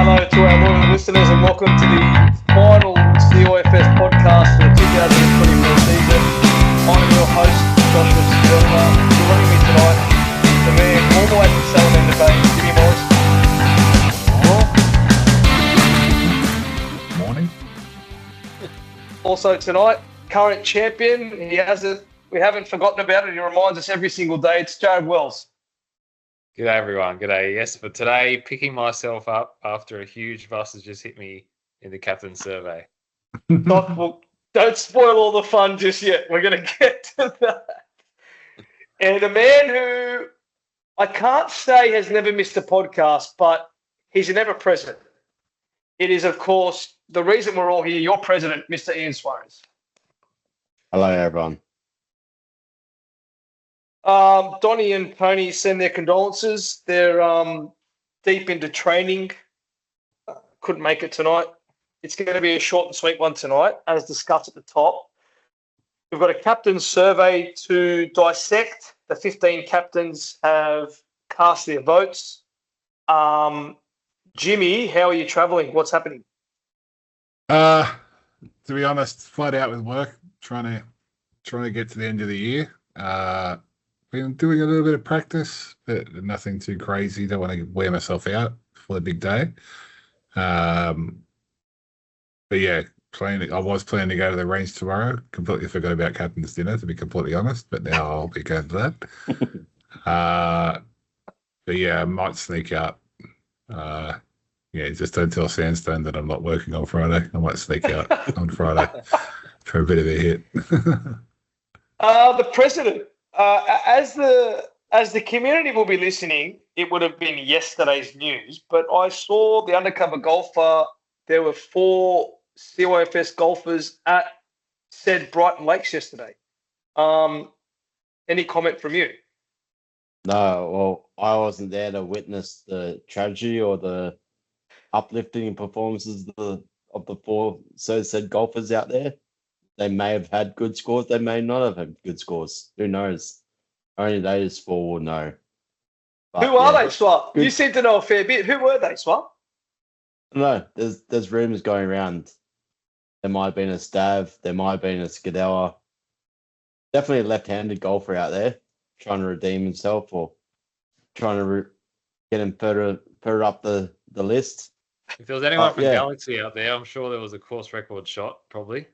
hello to our loyal listeners and welcome to the final CYFS podcast for the 2024 season. I'm your host, Joshua Silva. Joining me tonight, the man all the way from Salamander Bay, Jimmy Morris. Morning. Also tonight, current champion. We haven't forgotten about it. He reminds us every single day. It's Jared Wells. G'day everyone, g'day. Yes, for today, picking myself up after a huge bus has just hit me in the captain's survey. Well, don't spoil all the fun just yet. We're going to get to that. And a man who I can't say has never missed a podcast, but he's an ever present. It is, of course, the reason we're all here, your president, Mr. Ian Suarez. Hello, everyone. Donnie and Pony send their condolences. They're deep into training. Couldn't make it tonight. It's going to be a short and sweet one tonight, as discussed at the top. We've got a captain's survey to dissect. The 15 captains have cast their votes. Jimmy, how are you travelling? What's happening? To be honest, flat out with work, trying to get to the end of the year. Been doing a little bit of practice, but nothing too crazy. Don't want to wear myself out for a big day. But yeah, I was planning to go to the range tomorrow. Completely forgot about captain's dinner, to be completely honest. But now I'll be going to that. But yeah, I might sneak out. Just don't tell Sandstone that I'm not working on Friday. I might sneak out on Friday for a bit of a hit. The president. As the community will be listening, it would have been yesterday's news, but I saw the undercover golfer. There were 4 CYFS golfers at said Brighton Lakes yesterday. Any comment from you? No, well, I wasn't there to witness the tragedy or the uplifting performances of the 4 said golfers out there. They may have had good scores. They may not have had good scores. Who knows? Only those 4 will know. But, who are they, Swap? You seem to know a fair bit. Who were they, Swap? No, there's rumours going around. There might have been a Stav. There might have been a Scadella. Definitely a left-handed golfer out there trying to redeem himself or trying to get him further up the list. If there was anyone from Galaxy out there, I'm sure there was a course record shot, probably.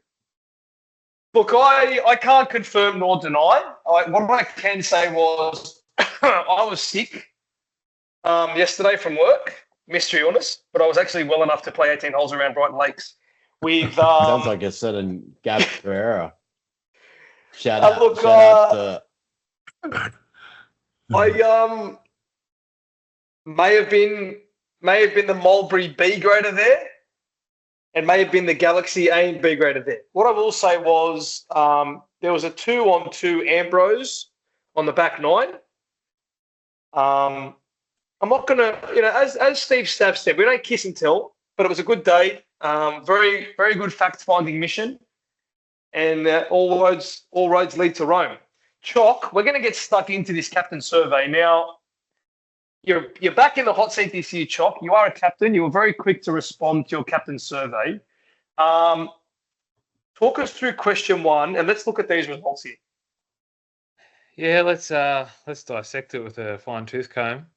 Look, I can't confirm nor deny. What I can say was I was sick yesterday from work, mystery illness, but I was actually well enough to play 18 holes around Brighton Lakes. With sounds like a certain Gab Ferreira. Shout out to. I may have been the Mulberry B grader there. And may have been the Galaxy A and B grader there. What I will say was there was a 2-on-2 Ambrose on the back 9. I'm not going to, as Steve Stav said, we don't kiss and tell, but it was a good day. Very, very good fact-finding mission. And all roads lead to Rome. Chock, we're going to get stuck into this captain survey. Now, You're back in the hot seat this year, Chock. You are a captain. You were very quick to respond to your captain survey. Talk us through question 1, and let's look at these results here. Yeah, let's dissect it with a fine tooth comb.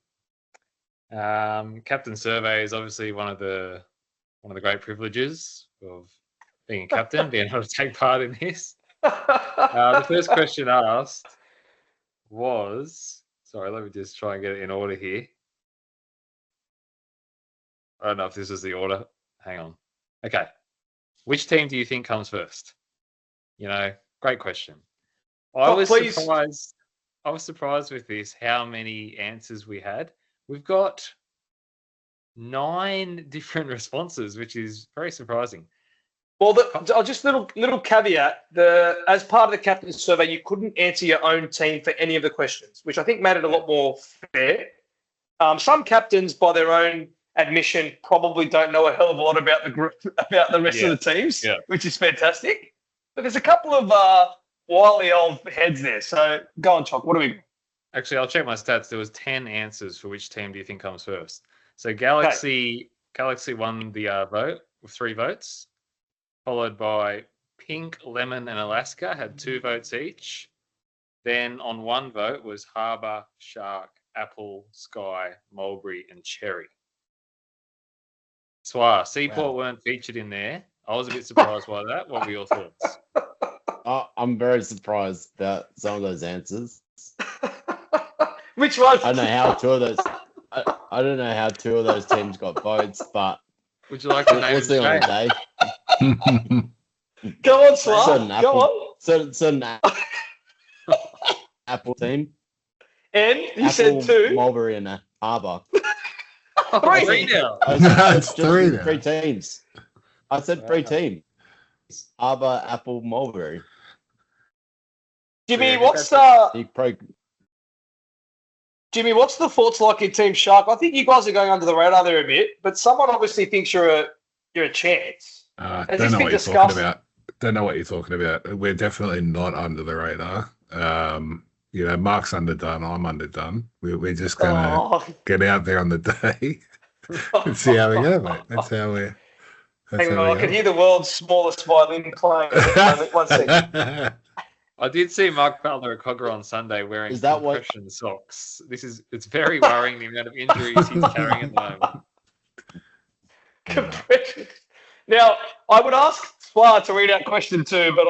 Captain survey is obviously one of the great privileges of being a captain, being able to take part in this. The first question asked was. Sorry, let me just try and get it in order here. I don't know if this is the order. Hang on. Okay. Which team do you think comes first? Great question. I was surprised with this, how many answers we had. We've got 9 different responses, which is very surprising. Well, just little caveat. As part of the captain's survey, you couldn't answer your own team for any of the questions, which I think made it a lot more fair. Some captains, by their own admission, probably don't know a hell of a lot about the group, about the rest of the teams, which is fantastic. But there's a couple of wily old heads there. So go on, Chock. What do we? Actually, I'll check my stats. There was 10 answers for which team do you think comes first. So Galaxy Galaxy won the vote with 3 votes, followed by Pink, Lemon, and Alaska had 2 votes each. Then on 1 vote was Harbour, Shark, Apple, Sky, Mulberry, and Cherry. Swar, Seaport weren't featured in there. I was a bit surprised by that. What were your thoughts? I'm very surprised about some of those answers. Which one? I don't know how 2 of those. I don't know how 2 of those teams got votes, but Would you like to name we'll see on the day. Go on, Slar. Certain Go Apple- on. Certain Apple team. And you Apple, said 2. Mulberry, and Harbour. 3 now. It's 3 now. 3 teams. I said 3 teams. Harbour, Apple, Mulberry. Jimmy, Yeah, what's Jimmy, what's the thoughts like in Team Shark? I think you guys are going under the radar there a bit, but someone obviously thinks you're a chance. Has Don't this know been what you're discussed? talking about. Don't know what you're talking about. We're definitely not under the radar. Mark's underdone. I'm underdone. We're just gonna Oh. get out there on the day and see how we go, mate. That's how we. Hang on, I can hear the world's smallest violin playing at the moment. 1 second. I did see Mark Butler at Cogger on Sunday wearing Is that what- compression socks. It's very worrying the amount of injuries he's carrying at the moment. Compression. Now, I would ask Swar to read out question 2, but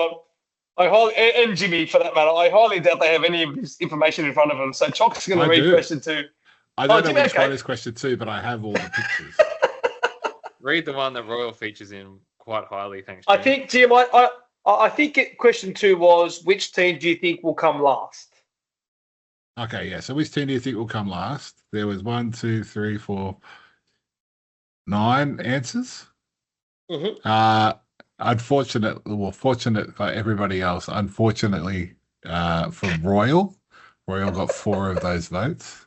I highly, and Jimmy for that matter, I highly doubt they have any of this information in front of them. So Chock's going to I read do. question 2. I don't know Jimmy, which okay. one is question 2, but I have all the pictures. Read the one that Royal features in quite highly, thanks. I Jimmy. think, Jim, I think question 2 was, which team do you think will come last? Okay, yeah. So which team do you think will come last? There was 1, 2, 3, 4, 9 answers. Mm-hmm. Fortunate for everybody else. Unfortunately, for Royal got 4 of those votes,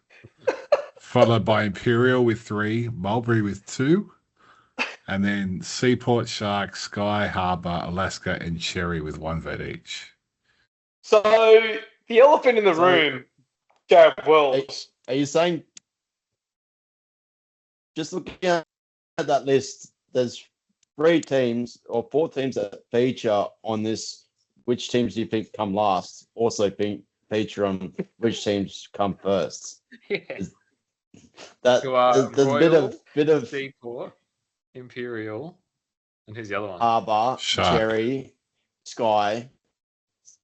followed by Imperial with 3, Mulberry with 2, and then Seaport, Shark, Sky, Harbour, Alaska, and Cherry with 1 vote each. So the elephant in the room, Jared Wells. Are you saying, just looking at that list, there's 3 teams or 4 teams that feature on this? Which teams do you think come last? Also feature on which teams come first? Yeah. That Who are there's Royal, a bit of Seaport, Imperial, and who's the other one? Harbour, Shark. Cherry, Sky.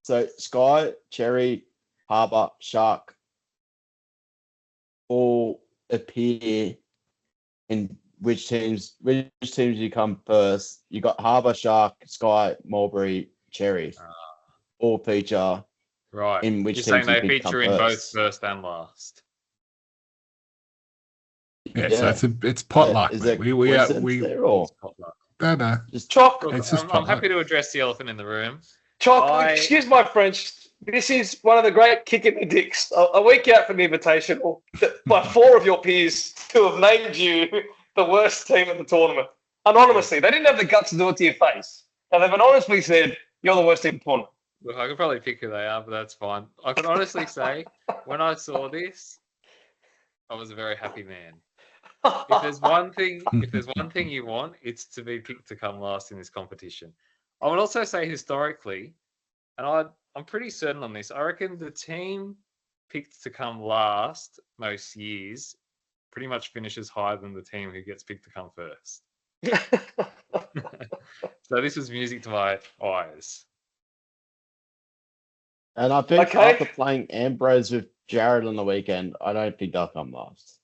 So Sky, Cherry, Harbour, Shark all appear in which teams you come first. You got Harbour, Shark, Sky, Mulberry, Cherry. All feature Right. in which You're saying teams you they think come feature in both first. first and last. Yeah. So it's potluck. Is mate. there we coincidence there, or no. just Chock, Look, It's just I'm potluck. happy to address the elephant in the room. excuse my French. This is one of the great kick in the dicks. A week out from the Invitational, by 4 of your peers to have named you the worst team at the tournament. Anonymously. They didn't have the guts to do it to your face. Now, they've anonymously said, you're the worst team in the tournament. Look, I could probably pick who they are, but that's fine. I can honestly say, when I saw this, I was a very happy man. If there's one thing you want, it's to be picked to come last in this competition. I would also say historically, and I'm pretty certain on this, I reckon the team picked to come last most years pretty much finishes higher than the team who gets picked to come first. So this was music to my eyes. and I think Okay. after playing Ambrose with Jared on the weekend, I don't think they'll come last.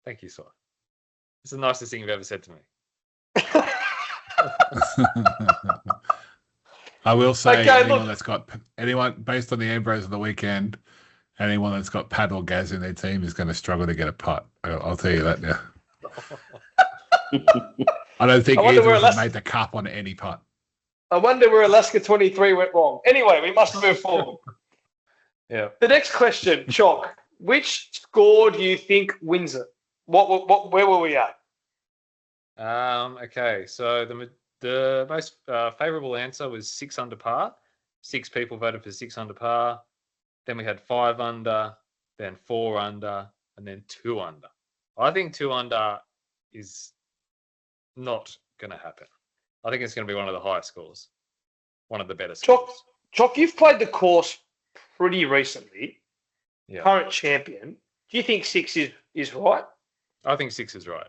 Thank you, Swat. It's the nicest thing you've ever said to me. I will say Okay, anyone look. that's got anyone based on the Ambrose of the weekend, anyone that's got Pat or Gaz in their team is going to struggle to get a putt. I'll tell you that now. I don't think I wonder either where of them Alaska- made the cup on any putt. I wonder where Alaska 23 went wrong. Anyway, we must move forward. Yeah. The next question, Chock. Which score do you think wins it? Where were we at? Okay, so the most favourable answer was 6 under par. 6 people voted for 6 under par. Then we had 5 under, then 4 under, and then 2 under. I think 2 under is not going to happen. I think it's going to be one of the highest scores, one of the better Chock, scores. Chock, you've played the course pretty recently. Yeah. Current champion. Do you think 6 is right? I think 6 is right.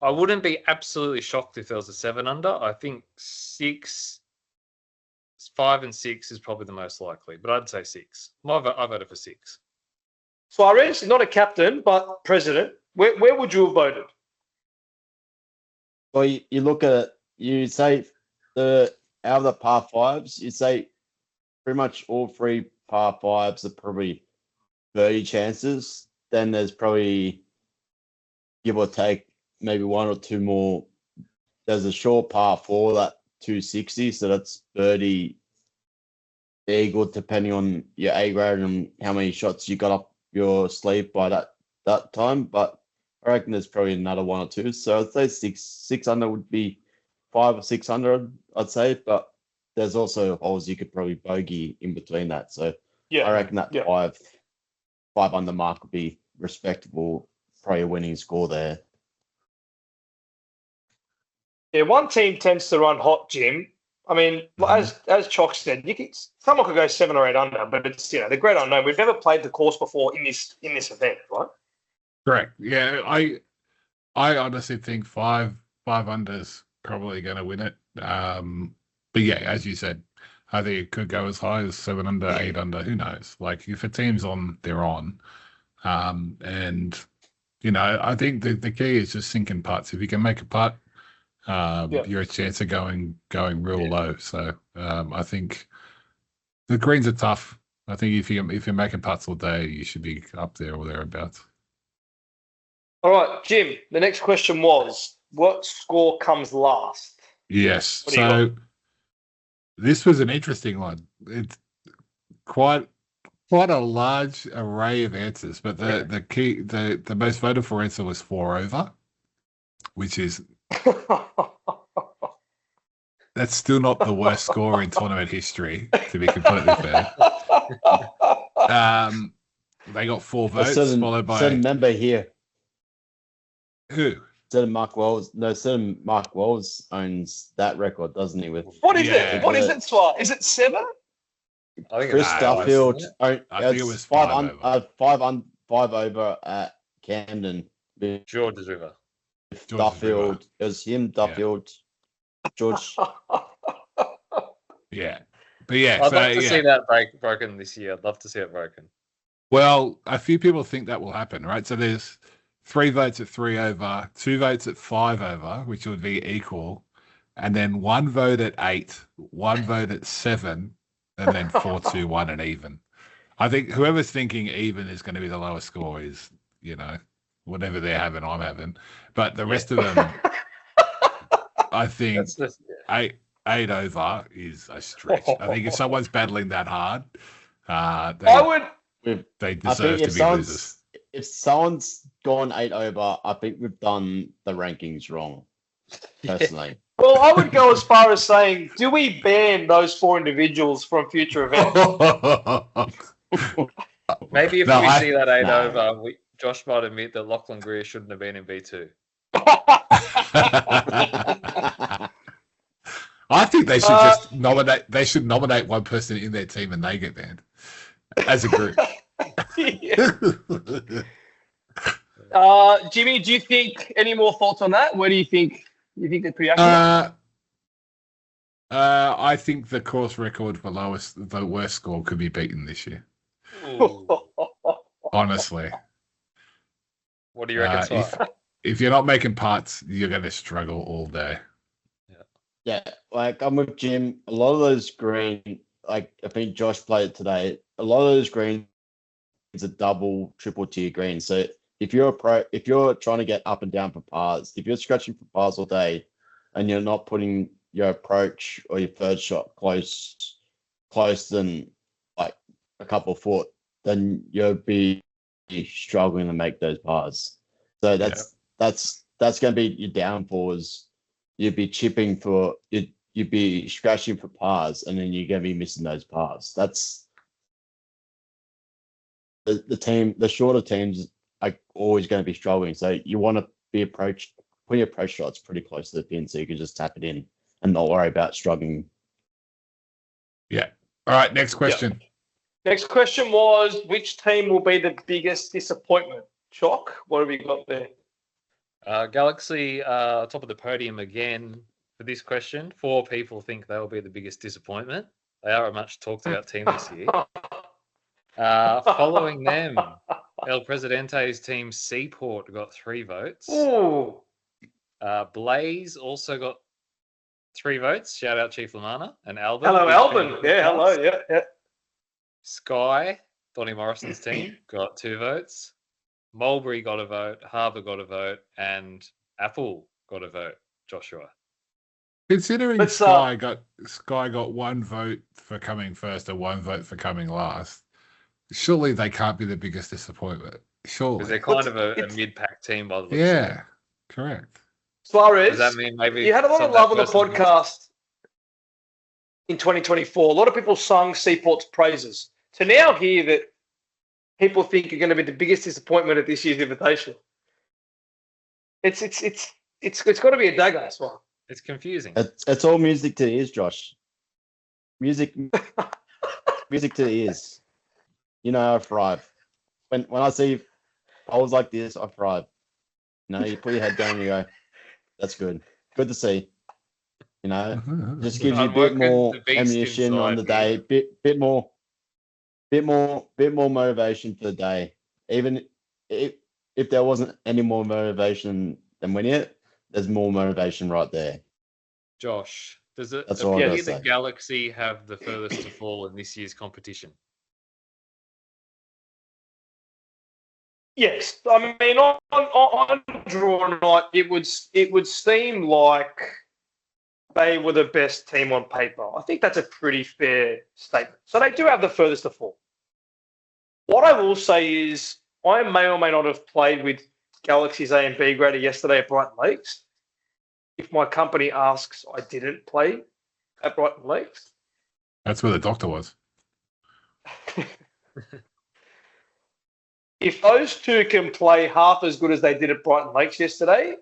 I wouldn't be absolutely shocked if there was a 7 under. I think 5 and 6 is probably the most likely, but I'd say 6. I voted for 6. Suarez, not a captain, but president. Where would you have voted? Well, you look at it, you say out of the par fives, you say pretty much all 3 par fives are probably 30 chances. Then there's probably, give or take, maybe 1 or 2 more. There's a short par 4 that 260, so that's 30 eagle, depending on your A grade and how many shots you got up your sleeve by that time. But I reckon there's probably another 1 or 2. So I'd say 6 under would be 5 or 600, I'd say. But there's also holes you could probably bogey in between that. So I reckon that 5 under mark would be respectable, probably a winning score there. Yeah, one team tends to run hot, Jim. I mean, as Chock said, someone could go 7 or 8 under, but it's the great unknown. We've never played the course before in this event, right? Correct. Yeah, I honestly think 5 under's probably going to win it. But yeah, as you said, I think it could go as high as 7 under, 8 under. Who knows? Like if a team's on, they're on. And I think the key is just sinking putts. If you can make a putt, you're a chance of going real low. So I think the greens are tough. I think if you're making putts all day, you should be up there or thereabouts. All right, Jim. The next question was, what score comes last? Yes. So this was an interesting one. It's quite a large array of answers, but the key, the most voted for answer was 4 over, which is that's still not the worst score in tournament history, to be completely fair. They got 4 votes, followed by certain member here. Who? Certain Mark Wells. No, certain Mark Wells owns that record, doesn't he? With what is it? What is it, Swat? Is it 7? I think Chris Duffield. I think it was 5 over. 5 over at Camden. George's River. Duffield. It was him, Duffield, George. Yeah. But yeah. I'd love to see that broken this year. I'd love to see it broken. Well, a few people think that will happen, right? So there's 3 votes at 3 over, 2 votes at 5 over, which would be equal, and then 1 vote at 8, 1 vote at 7, and then 4, 2, 1, and even. I think whoever's thinking even is going to be the lowest score is, whatever they're having, I'm having. But the rest of them, I think 8 over is a stretch. I think if someone's battling that hard, they deserve to be losers. If someone's gone 8 over, I think we've done the rankings wrong, personally. Well, I would go as far as saying, do we ban those 4 individuals from future events? Maybe if we see that 8 over, Josh might admit that Lachlan Greer shouldn't have been in B2. I think they should just nominate. They should nominate one person in their team and they get banned as a group. Jimmy, do you think any more thoughts on that? Where do you think they're pretty accurate? I think the course record for the worst score could be beaten this year. Honestly. What do you reckon? If you're not making putts, you're going to struggle all day. Yeah, like I'm with Jim. A lot of those green, like I think Josh played it today. A lot of those greens are double, triple tier greens. So if you're trying to get up and down for pars, if you're scratching for pars all day, and you're not putting your approach or your third shot close than like a couple foot, then you'll be struggling to make those pars. So that's going to be your downfalls. You'd be chipping for it. You'd be scratching for pars, and then you're going to be missing those pars. That's the team. The shorter teams are always going to be struggling. So you want to be approached put your press shots pretty close to the pin, so you can just tap it in and not worry about struggling. Yeah. All right. Next question. Next question was, which team will be the biggest disappointment? Chalk, what have you got there? Galaxy top of the podium again for this question. 4 people think they will be the biggest disappointment. They are a much talked about team this year. Following them, El Presidente's team Seaport got 3 votes. Ooh. Blaze also got 3 votes. Shout out Chief Lamana and Albin. Hello, Big Albin. fan of Yeah, podcasts. hello. Yeah. Sky, Donnie Morrison's team, got 2 votes. Mulberry got a vote. Harbour got a vote. And Apple got a vote. Joshua. Considering Sky got 1 vote for coming first and 1 vote for coming last, surely they can't be the biggest disappointment. Surely. Because they're kind of a mid-pack team by the looks of it. Yeah, correct. Suarez, Does that mean maybe you had a lot of love on the person- podcast in 2024. A lot of people sung Seaport's praises. To now hear that people think you're going to be the biggest disappointment at this year's invitation, it's got to be a dagger as well. It's confusing. It's all music to the ears, Josh. Music to the ears. You know, I thrive. When I see polls like this, I thrive. You know, you put your head down and you go, that's good. Good to see. You know, just gives you a bit more ammunition on the day, bit more motivation for the day. Even if there wasn't any more motivation than winning it, there's more motivation right there. Josh, does it That's all I appear gotta the say. Galaxy have the furthest to fall in this year's competition? Yes, I mean on draw night, it would seem like they were the best team on paper. I think that's a pretty fair statement. So they do have the furthest to fall. What I will say is, I may or may not have played with Galaxy's A and B grader yesterday at Brighton Lakes. If my company asks, I didn't play at Brighton Lakes. That's where the doctor was. If those two can play half as good as they did at Brighton Lakes yesterday,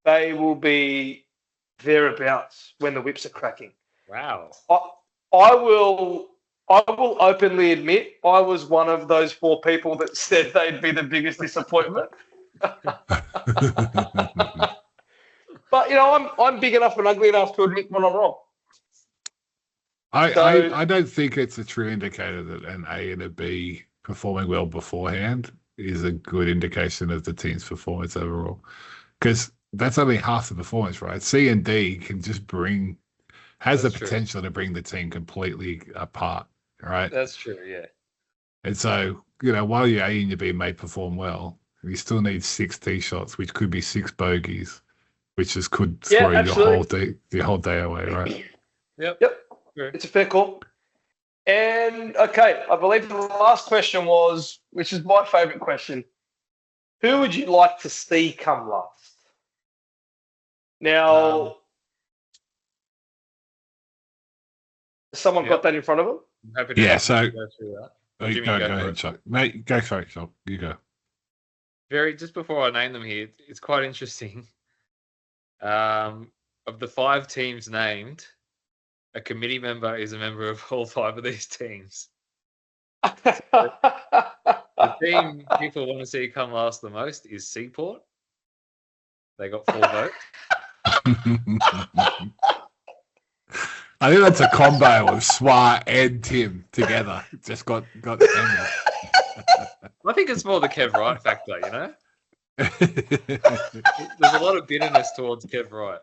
they will be thereabouts when the whips are cracking. Wow. I will openly admit I was one of those 4 people that said they'd be the biggest disappointment. But you know, I'm big enough and ugly enough to admit when I'm wrong. I don't think it's a true indicator that an A and a B performing well beforehand is a good indication of the team's performance overall, because that's only half the performance, right? C and D can just has the potential to bring the team completely apart, right? That's true, yeah. And so, you know, while your A and your B may perform well, you still need 6 tee shots, which could be 6 bogeys, which just could throw your whole day away, right? Yep. Sure. It's a fair call. And okay, I believe the last question was, which is my favourite question, who would you like to see come last? Now, has someone got that in front of them? I'm happy to Yeah, so go through that. go Jimmy, ahead, Chuck. Mate, go for it, Chuck. You go. Just before I name them here, it's quite interesting. Of the 5 teams named, a committee member is a member of all 5 of these teams. The team people want to see come last the most is Seaport. They got 4 votes. I think that's a combo of Swar and Tim together. Just got ended. I think it's more the Kev Wright factor, you know? There's a lot of bitterness towards Kev Wright.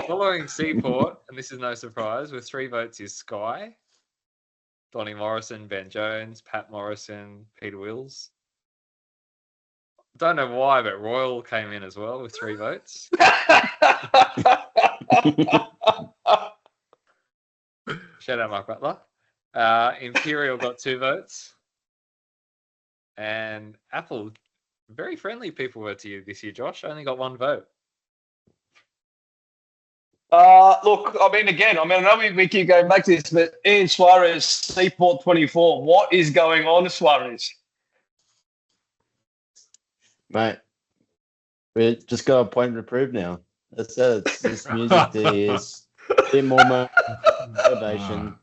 Following Seaport, and this is no surprise, with 3 votes is Sky, Donnie Morrison, Ben Jones, Pat Morrison, Peter Wills. Don't know why, but Royal came in as well with 3 votes. Shout out Mark Butler. Imperial got 2 votes. And Apple, very friendly people were to you this year, Josh. Only got 1 vote. Look, I know we keep going back to this, but Ian Suarez, Seaport 24. What is going on, Suarez? Mate, we just got a point to prove now. That's it. It's just music to ears. Bit more motivation.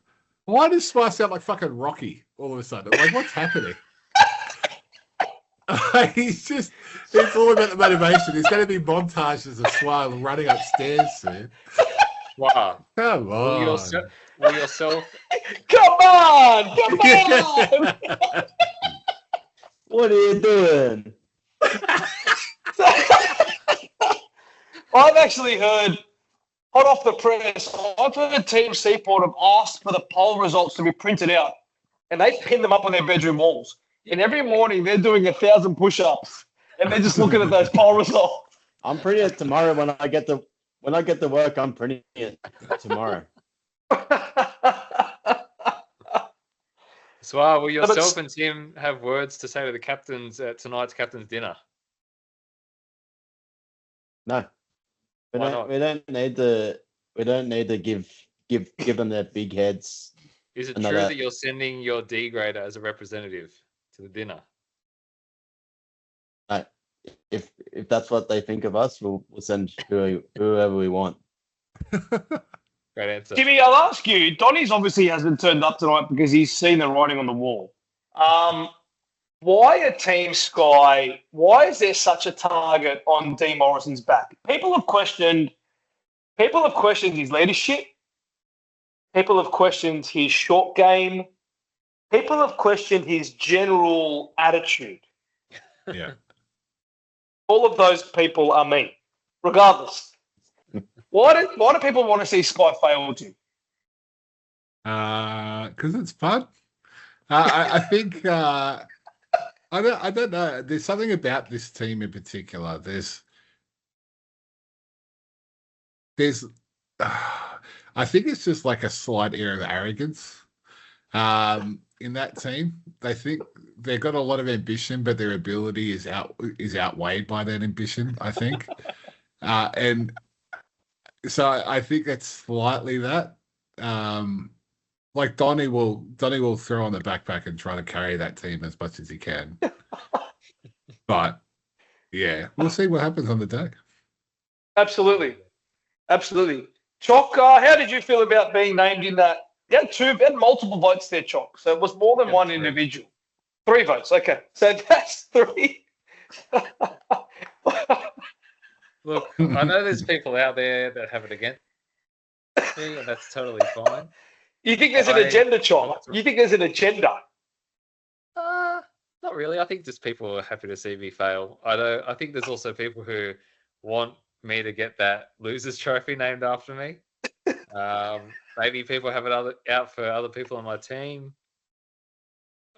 Why does Spice sound like fucking Rocky all of a sudden? Like, what's happening? It's all about the motivation. There's going to be montages of Swile running upstairs soon. Wow. Come Will on. yourself Come on! Come on! What are you doing? I've actually heard, hot off the press, I've heard Team Seaport have asked for the poll results to be printed out, and they pin them up on their bedroom walls. And every morning they're doing 1,000 push-ups, and they're just looking at those poll results. I'm printing it tomorrow when I get to work. I'm printing it tomorrow. So, will yourself and Tim have words to say to the captains at tonight's captain's dinner? No, we Why don't. not? We don't need to. We don't need to give them their big heads. Is it Another- true that you're sending your D grader as a representative to the dinner? If that's what they think of us, we'll send whoever we want. Great answer. Jimmy, I'll ask you, Donny's obviously hasn't turned up tonight because he's seen the writing on the wall. Why a Team Sky? Why is there such a target on D Morrison's back? People have questioned his leadership. People have questioned his short game. People have questioned his general attitude. Yeah. All of those people are me, regardless. Why do people want to see Sky fail, Jim? Because it's fun. I think I don't know. There's something about this team in particular. There's I think it's just like a slight air of arrogance in that team. They think they've got a lot of ambition, but their ability is outweighed by that ambition, I think. And so I think that's slightly that. Like Donny will throw on the backpack and try to carry that team as much as he can. But yeah, we'll see what happens on the day. Absolutely. Chalk, how did you feel about being named in that? You had multiple votes there, Chalk. So it was more than one individual. 3 votes. Okay. So that's 3. Look, I know there's people out there that have it against me, and that's totally fine. You think there's an agenda, Chalk? You think there's an agenda? Not really. I think just people are happy to see me fail. I think there's also people who want me to get that losers trophy named after me. Maybe people have it out for other people on my team.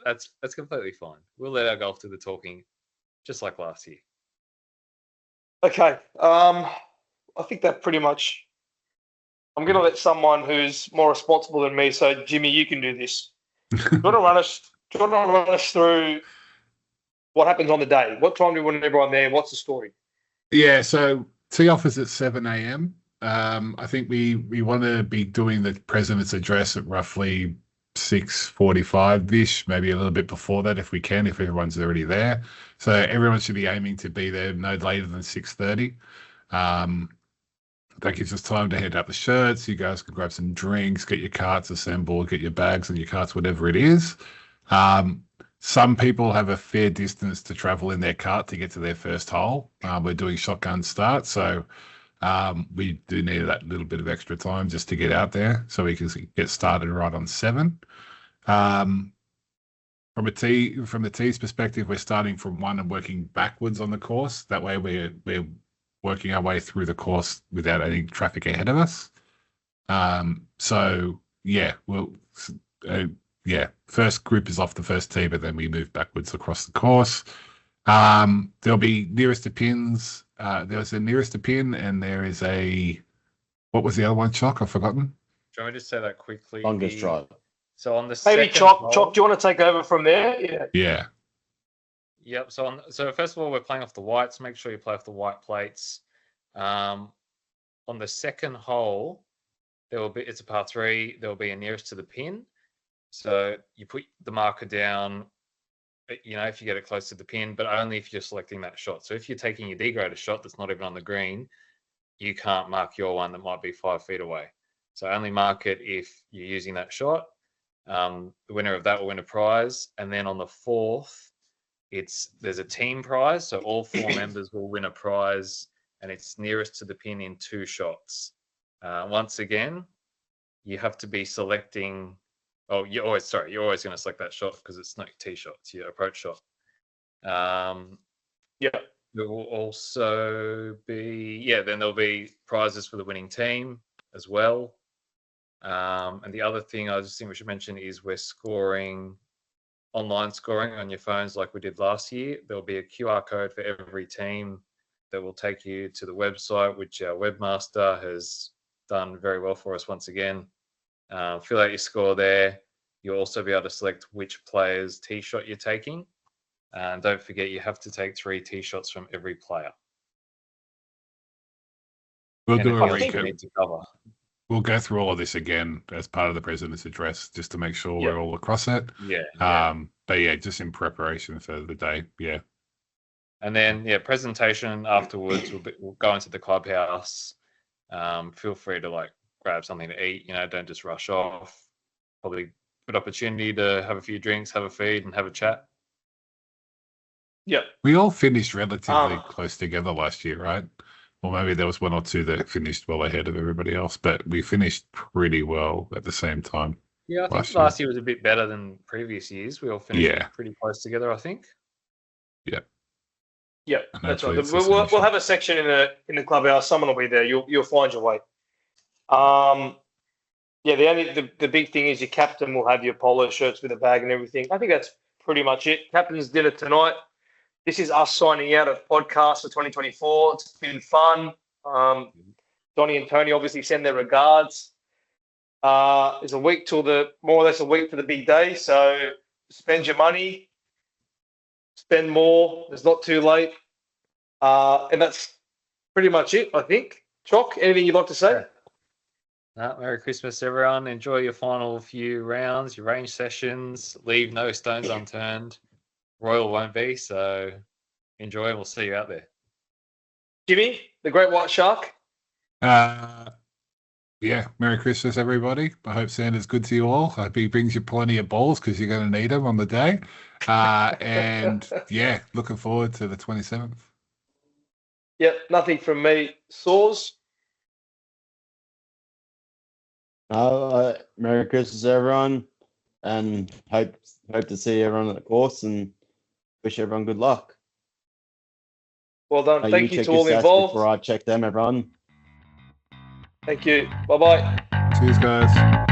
That's completely fine. We'll let our golf do the talking, just like last year. Okay. I think that pretty much. I'm going to let someone who's more responsible than me. So, Jimmy, you can do this. Do you want to run us through what happens on the day? What time do we want everyone there? What's the story? Yeah, so tee off is at 7 a.m. I think we want to be doing the president's address at roughly 6:45-ish, maybe a little bit before that if we can, if everyone's already there. So everyone should be aiming to be there no later than 6:30. That gives us time to hand out the shirts. You guys can grab some drinks, get your carts assembled, get your bags and your carts, whatever it is. Some people have a fair distance to travel in their cart to get to their first hole. We're doing shotgun start, so we do need that little bit of extra time just to get out there so we can get started right on 7. From the tee's perspective, we're starting from 1 and working backwards on the course. That way we're working our way through the course without any traffic ahead of us. So yeah, first group is off the first tee, but then we move backwards across the course. There'll be nearest to pins. There's a nearest to pin, and there is what was the other one, Chalk? I've forgotten. Do you want me to say that quickly? Longest drive. So on the Maybe second Chalk, hole, do you want to take over from there? Yeah. Yeah. Yep. So first of all, we're playing off the whites. Make sure you play off the white plates. On the second hole, it's a par 3. There will be a nearest to the pin. So you put the marker down if you get it close to the pin, but only if you're selecting that shot. So if you're taking your D grader shot that's not even on the green, you can't mark your one that might be 5 feet away. So only mark it if you're using that shot. The winner of that will win a prize. And then on the 4th, there's a team prize. So all 4 members will win a prize, and it's nearest to the pin in 2 shots. Once again, you have to be selecting. Oh, you're always going to select that shot because it's not your tee shot, it's your approach shot. There will also be, then there'll be prizes for the winning team as well. And the other thing I just think we should mention is we're scoring online scoring on your phones like we did last year. There'll be a QR code for every team that will take you to the website, which our webmaster has done very well for us once again. Fill out your score there. You'll also be able to select which player's tee shot you're taking. And don't forget, you have to take 3 tee shots from every player. We'll do a anything else you recap. need to cover. We'll go through all of this again as part of the president's address, just to make sure Yeah. we're all across it. Yeah. But yeah, just in preparation for the day. Yeah. And then, presentation afterwards. We'll go into the clubhouse. Feel free to grab something to eat. Don't just rush off. Probably good opportunity to have a few drinks, have a feed, and have a chat. Yeah. We all finished relatively close together last year, right? Or maybe there was 1 or 2 that finished well ahead of everybody else, but we finished pretty well at the same time. Yeah, I think last year was a bit better than previous years. We all finished pretty close together, I think. Yeah, that's right. Hopefully it's We'll have a section in the clubhouse. Someone will be there. You'll find your way. The big thing is your captain will have your polo shirts with a bag and everything. I think that's pretty much it. Captain's dinner tonight. This is us signing out of podcast for 2024. It's been fun. Donnie and Tony obviously send their regards. It's a week till more or less a week for the big day. So spend your money, spend more. It's not too late. And that's pretty much it, I think. Chock, anything you'd like to say? Merry Christmas, everyone. Enjoy your final few rounds, your range sessions. Leave no stones unturned. Royal won't be, so enjoy. We'll see you out there. Jimmy, the great white shark. Merry Christmas, everybody. I hope Santa's good to you all. I hope he brings you plenty of balls because you're going to need them on the day. Looking forward to the 27th. Yep, nothing from me. Saws. Merry Christmas, everyone, and hope to see everyone at the course, and wish everyone good luck. Well done. Thank you check to all your stats involved. before I check them, everyone. Thank you. Bye-bye. Cheers, guys.